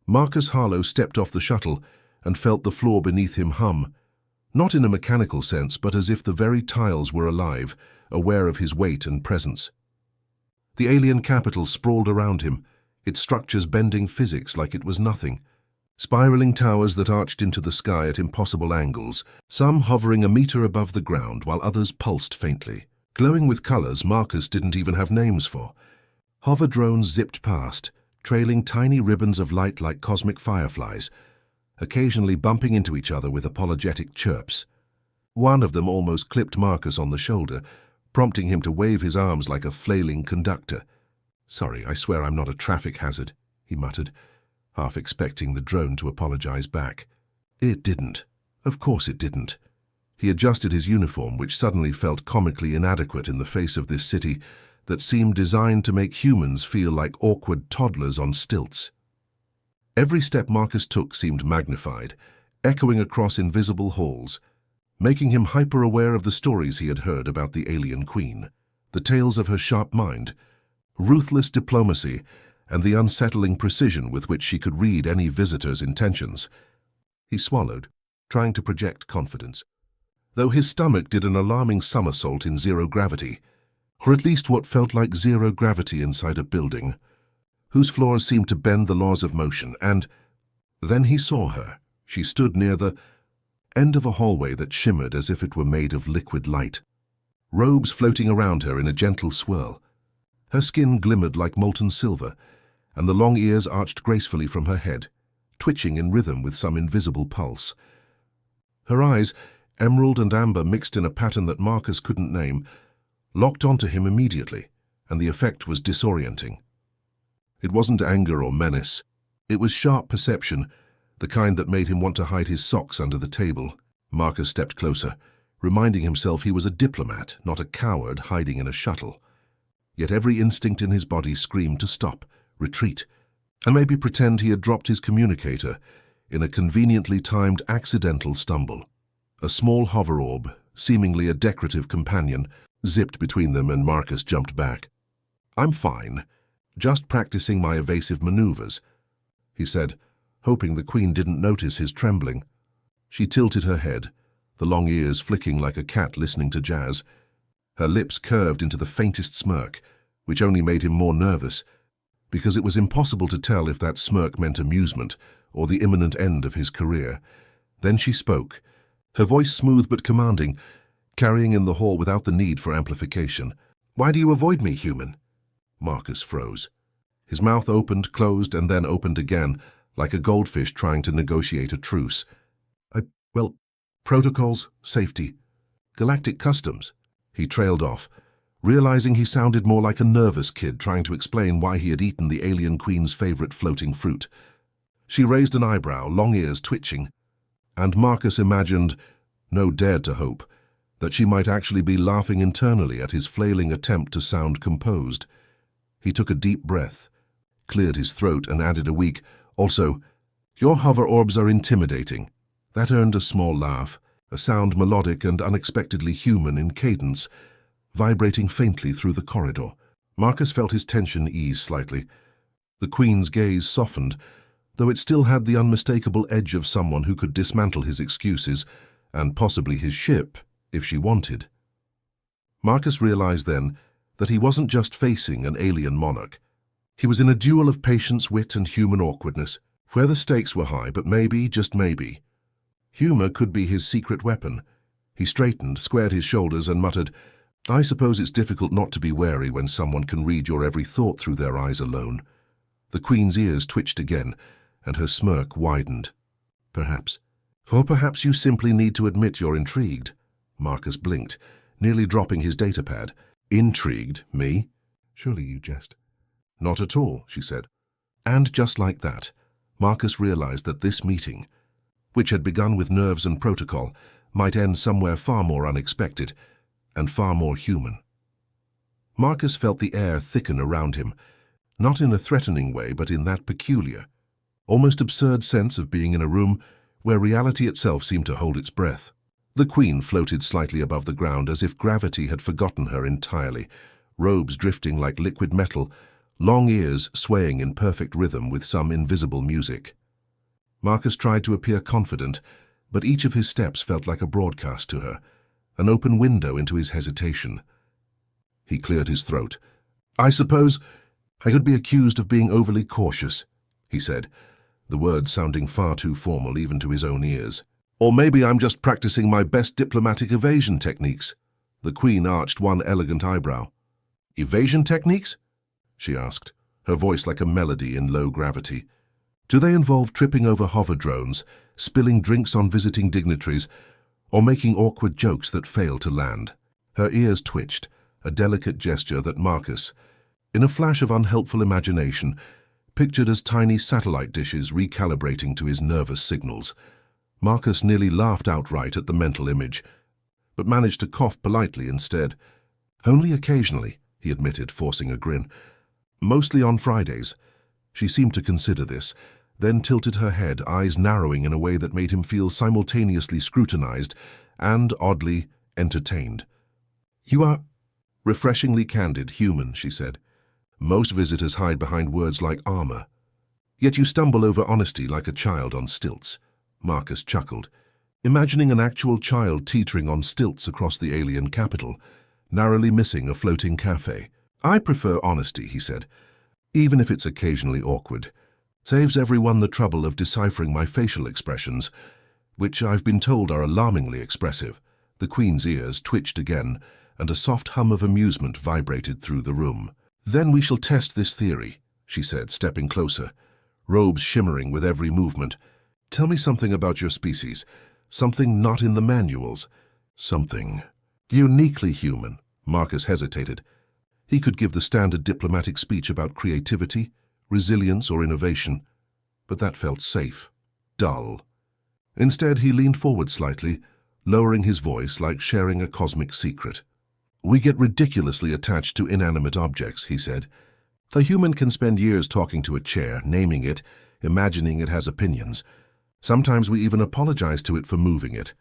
Marcus Harlow stepped off the shuttle and felt the floor beneath him hum, not in a mechanical sense, but as if the very tiles were alive, aware of his weight and presence. The alien capital sprawled around him, its structures bending physics like it was nothing. Spiraling towers that arched into the sky at impossible angles, some hovering a meter above the ground while others pulsed faintly, glowing with colors Marcus didn't even have names for. Hover drones zipped past, trailing tiny ribbons of light like cosmic fireflies, occasionally bumping into each other with apologetic chirps. One of them almost clipped Marcus on the shoulder, prompting him to wave his arms like a flailing conductor. "Sorry, I swear I'm not a traffic hazard," he muttered, half expecting the drone to apologize back. It didn't. Of course it didn't. He adjusted his uniform, which suddenly felt comically inadequate in the face of this city that seemed designed to make humans feel like awkward toddlers on stilts. Every step Marcus took seemed magnified, echoing across invisible halls, making him hyper-aware of the stories he had heard about the alien queen, the tales of her sharp mind, ruthless diplomacy, and the unsettling precision with which she could read any visitor's intentions. He swallowed, trying to project confidence, though his stomach did an alarming somersault in zero gravity, or at least what felt like zero gravity inside a building, whose floors seemed to bend the laws of motion, and then he saw her. She stood near the end of a hallway that shimmered as if it were made of liquid light, robes floating around her in a gentle swirl. Her skin glimmered like molten silver, and the long ears arched gracefully from her head, twitching in rhythm with some invisible pulse. Her eyes, emerald and amber mixed in a pattern that Marcus couldn't name, locked onto him immediately, and the effect was disorienting. It wasn't anger or menace. It was sharp perception, the kind that made him want to hide his socks under the table. Marcus stepped closer, reminding himself he was a diplomat, not a coward hiding in a shuttle. Yet every instinct in his body screamed to stop, retreat, and maybe pretend he had dropped his communicator in a conveniently timed accidental stumble. A small hover orb, seemingly a decorative companion, zipped between them, and Marcus jumped back. "I'm fine, just practicing my evasive maneuvers," he said, hoping the queen didn't notice his trembling. She tilted her head, the long ears flicking like a cat listening to jazz. Her lips curved into the faintest smirk, which only made him more nervous, because it was impossible to tell if that smirk meant amusement or the imminent end of his career. Then she spoke, her voice smooth but commanding, carrying in the hall without the need for amplification. "Why do you avoid me, human?" Marcus froze. His mouth opened, closed, and then opened again, like a goldfish trying to negotiate a truce. Well, protocols, safety, galactic customs." He trailed off, realizing he sounded more like a nervous kid trying to explain why he had eaten the alien queen's favorite floating fruit. She raised an eyebrow, long ears twitching, and Marcus imagined, no, dared to hope, that she might actually be laughing internally at his flailing attempt to sound composed. He took a deep breath, cleared his throat, and added a weak, "Also, your hover orbs are intimidating." That earned a small laugh, a sound melodic and unexpectedly human in cadence, vibrating faintly through the corridor. Marcus felt his tension ease slightly. The queen's gaze softened, though it still had the unmistakable edge of someone who could dismantle his excuses, and possibly his ship, if she wanted. Marcus realized then that he wasn't just facing an alien monarch. He was in a duel of patience, wit, and human awkwardness, where the stakes were high, but maybe, just maybe, humor could be his secret weapon. He straightened, squared his shoulders, and muttered, "I suppose it's difficult not to be wary when someone can read your every thought through their eyes alone." The queen's ears twitched again, and her smirk widened. "Perhaps. Or perhaps you simply need to admit you're intrigued." Marcus blinked, nearly dropping his datapad. "Intrigued? Me? Surely you jest." "Not at all," she said. And just like that, Marcus realized that this meeting, which had begun with nerves and protocol, might end somewhere far more unexpected and far more human. Marcus felt the air thicken around him, not in a threatening way, but in that peculiar, almost absurd sense of being in a room where reality itself seemed to hold its breath. The queen floated slightly above the ground as if gravity had forgotten her entirely, robes drifting like liquid metal, long ears swaying in perfect rhythm with some invisible music. Marcus tried to appear confident, but each of his steps felt like a broadcast to her, an open window into his hesitation. He cleared his throat. "I suppose I could be accused of being overly cautious," he said, the words sounding far too formal even to his own ears. "Or maybe I'm just practicing my best diplomatic evasion techniques." The Queen arched one elegant eyebrow. "Evasion techniques?" she asked, her voice like a melody in low gravity. "Do they involve tripping over hover drones, spilling drinks on visiting dignitaries, or making awkward jokes that fail to land?" Her ears twitched, a delicate gesture that Marcus, in a flash of unhelpful imagination, pictured as tiny satellite dishes recalibrating to his nervous signals. Marcus nearly laughed outright at the mental image, but managed to cough politely instead. "Only occasionally," he admitted, forcing a grin. "Mostly on Fridays." She seemed to consider this, then tilted her head, eyes narrowing in a way that made him feel simultaneously scrutinized and, oddly, entertained. "You are refreshingly candid, human," she said. "Most visitors hide behind words like armor. Yet you stumble over honesty like a child on stilts." Marcus chuckled, imagining an actual child teetering on stilts across the alien capital, narrowly missing a floating cafe. "I prefer honesty," he said, "even if it's occasionally awkward. Saves everyone the trouble of deciphering my facial expressions, which I've been told are alarmingly expressive." The Queen's ears twitched again, and a soft hum of amusement vibrated through the room. "Then we shall test this theory," she said, stepping closer, robes shimmering with every movement. "Tell me something about your species, something not in the manuals, something uniquely human." Marcus hesitated. He could give the standard diplomatic speech about creativity, resilience, or innovation, but that felt safe, dull. Instead, he leaned forward slightly, lowering his voice like sharing a cosmic secret. "We get ridiculously attached to inanimate objects," he said. "The human can spend years talking to a chair, naming it, imagining it has opinions. Sometimes we even apologize to it for moving it."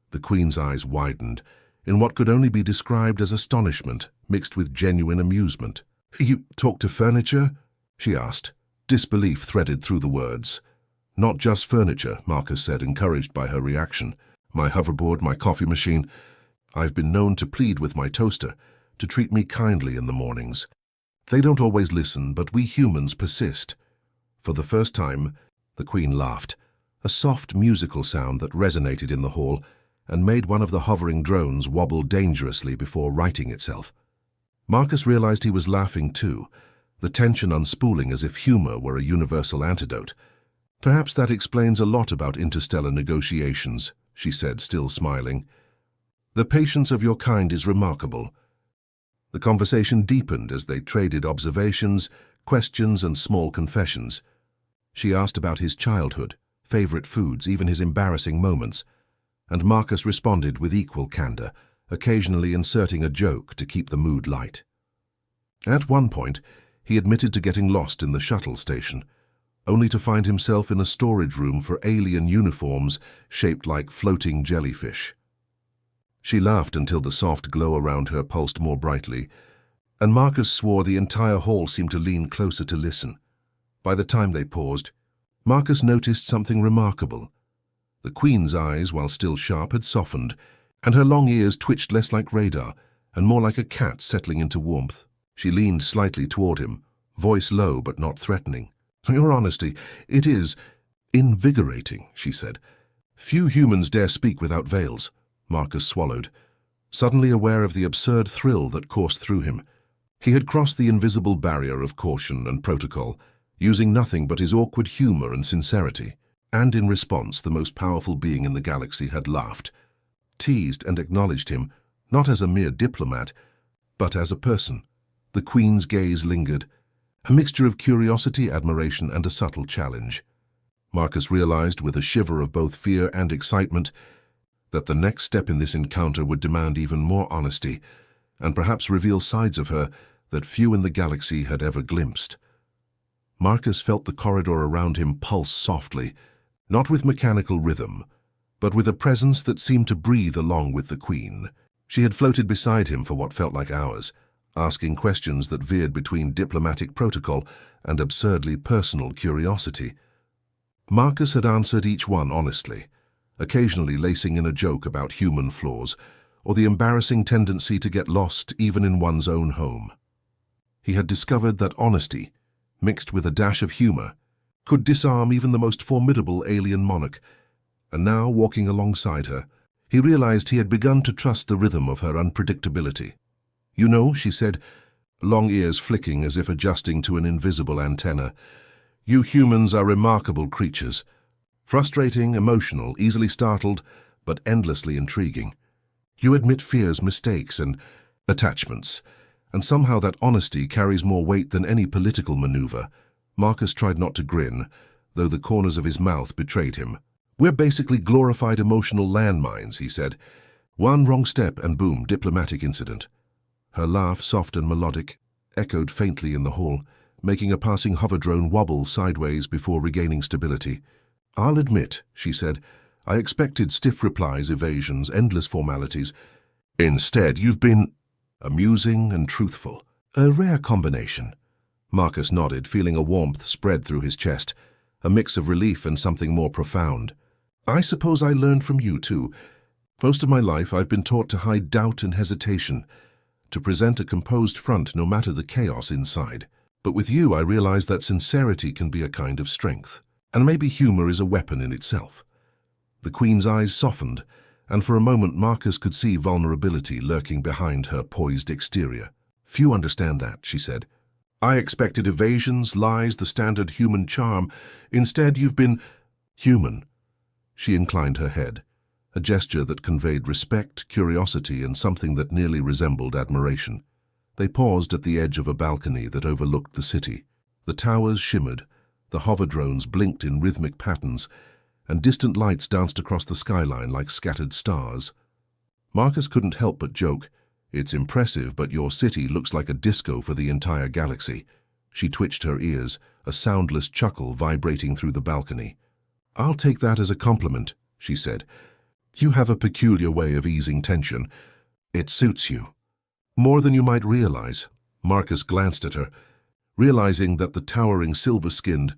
The Queen's eyes widened, in what could only be described as astonishment, mixed with genuine amusement. "You talk to furniture?" she asked, disbelief threaded through the words. "Not just furniture," Marcus said, encouraged by her reaction. "My hoverboard, my coffee machine. I've been known to plead with my toaster to treat me kindly in the mornings. They don't always listen, but we humans persist." For the first time, the Queen laughed, a soft musical sound that resonated in the hall and made one of the hovering drones wobble dangerously before righting itself. Marcus realized he was laughing too, the tension unspooling as if humor were a universal antidote. "Perhaps that explains a lot about interstellar negotiations," she said, still smiling. "The patience of your kind is remarkable." The conversation deepened as they traded observations, questions, and small confessions. She asked about his childhood, favorite foods, even his embarrassing moments, and Marcus responded with equal candor, occasionally inserting a joke to keep the mood light. At one point, he admitted to getting lost in the shuttle station, only to find himself in a storage room for alien uniforms shaped like floating jellyfish. She laughed until the soft glow around her pulsed more brightly, and Marcus swore the entire hall seemed to lean closer to listen. By the time they paused, Marcus noticed something remarkable. The Queen's eyes, while still sharp, had softened, and her long ears twitched less like radar and more like a cat settling into warmth. She leaned slightly toward him, voice low but not threatening. "Your honesty, it is invigorating," she said. "Few humans dare speak without veils." Marcus swallowed, suddenly aware of the absurd thrill that coursed through him. He had crossed the invisible barrier of caution and protocol, using nothing but his awkward humor and sincerity. And in response, the most powerful being in the galaxy had laughed, teased and acknowledged him, not as a mere diplomat, but as a person. The Queen's gaze lingered, a mixture of curiosity, admiration, and a subtle challenge. Marcus realized, with a shiver of both fear and excitement, that the next step in this encounter would demand even more honesty, and perhaps reveal sides of her that few in the galaxy had ever glimpsed. Marcus felt the corridor around him pulse softly, not with mechanical rhythm, but with a presence that seemed to breathe along with the Queen. She had floated beside him for what felt like hours, asking questions that veered between diplomatic protocol and absurdly personal curiosity. Marcus had answered each one honestly, occasionally lacing in a joke about human flaws or the embarrassing tendency to get lost even in one's own home. He had discovered that honesty, mixed with a dash of humor, could disarm even the most formidable alien monarch, and now, walking alongside her, he realized he had begun to trust the rhythm of her unpredictability. "You know," she said, long ears flicking as if adjusting to an invisible antenna, "you humans are remarkable creatures. Frustrating, emotional, easily startled, but endlessly intriguing. You admit fears, mistakes, and attachments, and somehow that honesty carries more weight than any political maneuver." Marcus tried not to grin, though the corners of his mouth betrayed him. "We're basically glorified emotional landmines," he said. "One wrong step and boom, diplomatic incident." Her laugh, soft and melodic, echoed faintly in the hall, making a passing hover drone wobble sideways before regaining stability. "I'll admit," she said, "I expected stiff replies, evasions, endless formalities. Instead, you've been amusing and truthful. A rare combination." Marcus nodded, feeling a warmth spread through his chest, a mix of relief and something more profound. "I suppose I learned from you, too. Most of my life I've been taught to hide doubt and hesitation, to present a composed front no matter the chaos inside. But with you I realized that sincerity can be a kind of strength, and maybe humor is a weapon in itself." The Queen's eyes softened, and for a moment Marcus could see vulnerability lurking behind her poised exterior. "Few understand that," she said. "I expected evasions, lies, the standard human charm. Instead, you've been human." She inclined her head, a gesture that conveyed respect, curiosity, and something that nearly resembled admiration. They paused at the edge of a balcony that overlooked the city. The towers shimmered, the hover drones blinked in rhythmic patterns, and distant lights danced across the skyline like scattered stars. Marcus couldn't help but joke, "It's impressive, but your city looks like a disco for the entire galaxy." She twitched her ears, a soundless chuckle vibrating through the balcony. "I'll take that as a compliment," she said. "You have a peculiar way of easing tension. It suits you." "More than you might realize." Marcus glanced at her, realizing that the towering silver-skinned,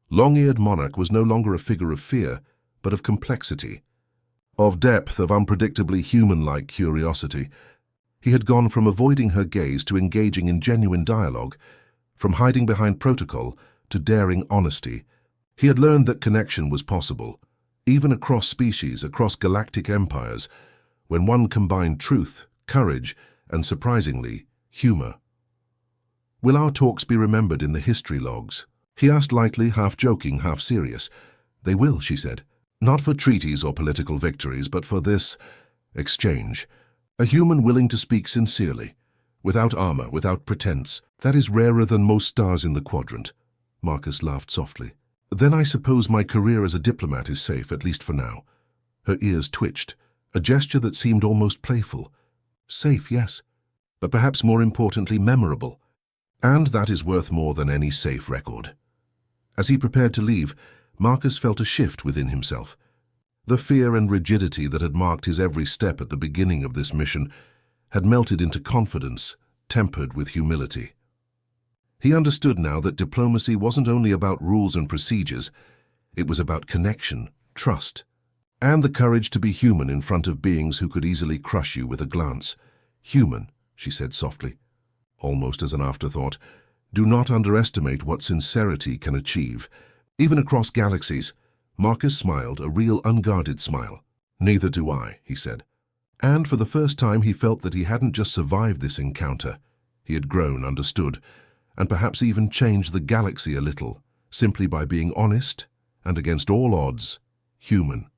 long-eared monarch was no longer a figure of fear, but of complexity, of depth, of unpredictably human-like curiosity. He had gone from avoiding her gaze to engaging in genuine dialogue, from hiding behind protocol to daring honesty. He had learned that connection was possible, even across species, across galactic empires, when one combined truth, courage, and, surprisingly, humor. "Will our talks be remembered in the history logs?" he asked lightly, half joking, half serious. "They will," she said. "Not for treaties or political victories, but for this exchange. A human willing to speak sincerely, without armor, without pretense. That is rarer than most stars in the quadrant." Marcus laughed softly. "Then I suppose my career as a diplomat is safe, at least for now." Her ears twitched, a gesture that seemed almost playful. "Safe, yes, but perhaps more importantly memorable. And that is worth more than any safe record." As he prepared to leave, Marcus felt a shift within himself. The fear and rigidity that had marked his every step at the beginning of this mission had melted into confidence, tempered with humility. He understood now that diplomacy wasn't only about rules and procedures, it was about connection, trust, and the courage to be human in front of beings who could easily crush you with a glance. "Human," she said softly, almost as an afterthought. "Do not underestimate what sincerity can achieve, even across galaxies." Marcus smiled, a real unguarded smile. "Neither do I," he said. And for the first time he felt that he hadn't just survived this encounter. He had grown, understood, and perhaps even changed the galaxy a little, simply by being honest and, against all odds, human.